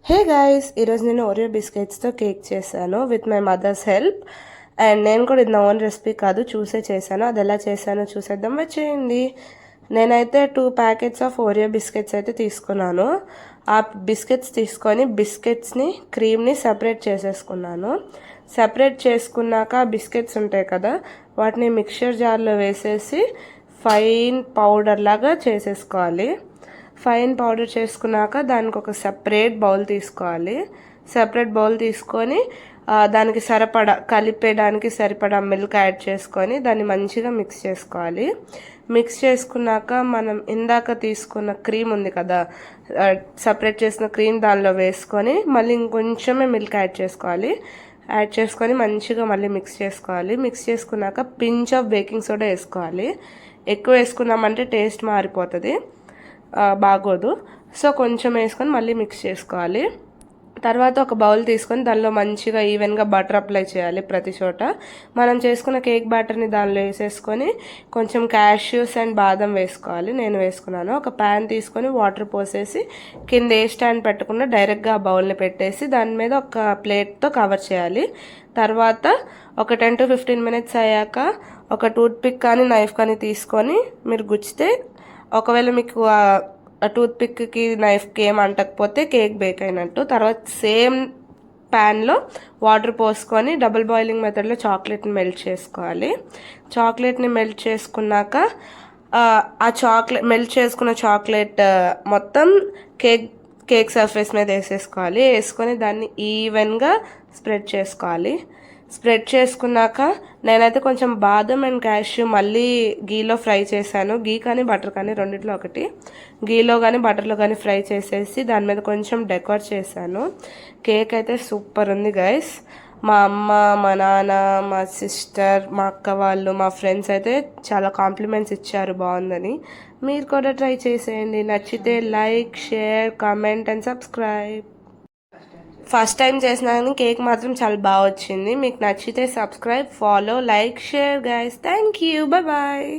Hey guys, ఈరోజు నేను Oreo బిస్కెట్స్తో cake చేశాను with my mother's help. And నేను కూడా ఇది నా ఓన్ రెసిపీ కాదు, చూసే చేశాను. అది ఎలా చేశానో చూసేద్దాం, వచ్చేయండి. నేనైతే 2 ప్యాకెట్స్ ఆఫ్ ఓరియో బిస్కెట్స్ అయితే తీసుకున్నాను. ఆ బిస్కెట్స్ తీసుకొని బిస్కెట్స్ని క్రీమ్ని సపరేట్ చేసేసుకున్నాను. సపరేట్ చేసుకున్నాక బిస్కెట్స్ ఉంటాయి కదా, వాటిని మిక్చర్ జార్లో వేసేసి ఫైన్ పౌడర్ లాగా చేసేసుకోవాలి. ఫైన్ పౌడర్ చేసుకున్నాక దానికి ఒక సపరేట్ బౌల్ తీసుకోవాలి. సపరేట్ బౌల్ తీసుకొని దానికి కలిపేయడానికి సరిపడా మిల్క్ యాడ్ చేసుకొని దాన్ని మంచిగా మిక్స్ చేసుకోవాలి. మిక్స్ చేసుకున్నాక మనం ఇందాక తీసుకున్న క్రీమ్ ఉంది కదా, సపరేట్ చేసిన క్రీమ్ దానిలో వేసుకొని మళ్ళీ ఇంకొంచెమే మిల్క్ యాడ్ చేసుకోవాలి. యాడ్ చేసుకొని మంచిగా మళ్ళీ మిక్స్ చేసుకోవాలి. మిక్స్ చేసుకున్నాక పించ్ ఆఫ్ బేకింగ్ సోడా వేసుకోవాలి. ఎక్కువ వేసుకున్నామంటే టేస్ట్ మారిపోతుంది, బాగోదు. సో కొంచెం వేసుకొని మళ్ళీ మిక్స్ చేసుకోవాలి. తర్వాత ఒక బౌల్ తీసుకొని దానిలో మంచిగా ఈవెన్గా బటర్ అప్లై చేయాలి ప్రతి చోట. మనం చేసుకున్న కేక్ బ్యాటర్ని దానిలో వేసేసుకొని కొంచెం క్యాష్యూస్ అండ్ బాదం వేసుకోవాలి. నేను వేసుకున్నాను. ఒక ప్యాన్ తీసుకొని వాటర్ పోసేసి కింద ఏ స్టాండ్ పెట్టకుండా డైరెక్ట్గా ఆ బౌల్ని పెట్టేసి దాని మీద ఒక ప్లేట్తో కవర్ చేయాలి. తర్వాత ఒక 10 to 15 minutes అయ్యాక ఒక టూత్ పిక్ కానీ నైఫ్ కానీ తీసుకొని మీరు గుచ్చితే, ఒకవేళ మీకు ఆ టూత్ పిక్కి నైఫ్కి ఏం అంటకపోతే కేక్ బేక్ అయినట్టు. తర్వాత సేమ్ ప్యాన్లో వాటర్ పోసుకొని డబుల్ బాయిలింగ్ మెథడ్లో చాక్లెట్ని మెల్ట్ చేసుకోవాలి. చాక్లెట్ని మెల్ట్ చేసుకున్నాక మెల్ట్ చేసుకున్న చాక్లెట్ మొత్తం కేక్ సర్ఫేస్ మీద వేసేసుకోవాలి. వేసుకొని దాన్ని ఈవెన్గా స్ప్రెడ్ చేసుకోవాలి. స్ప్రెడ్ చేసుకున్నాక నేనైతే కొంచెం బాదం అండ్ క్యాష్యూ మళ్ళీ గీలో ఫ్రై చేశాను. గీ కానీ బటర్ కానీ రెండిట్లో ఒకటి. గీలో కానీ బటర్లో కానీ ఫ్రై చేసేసి దాని మీద కొంచెం డెకోర్ చేశాను. కేక్ అయితే సూపర్ ఉంది గైస్. మా అమ్మ, మా నాన్న, మా సిస్టర్, మా అక్క వాళ్ళు, మా ఫ్రెండ్స్ అయితే చాలా కాంప్లిమెంట్స్ ఇచ్చారు బాగుందని. మీరు కూడా ట్రై చేసేయండి. నచ్చితే like, share, comment and subscribe. First time చేసినా కానీ కేక్ మాత్రం చాలా బాగా వచ్చింది. మీకు నచ్చితే subscribe, follow, like, share guys. Thank you, bye.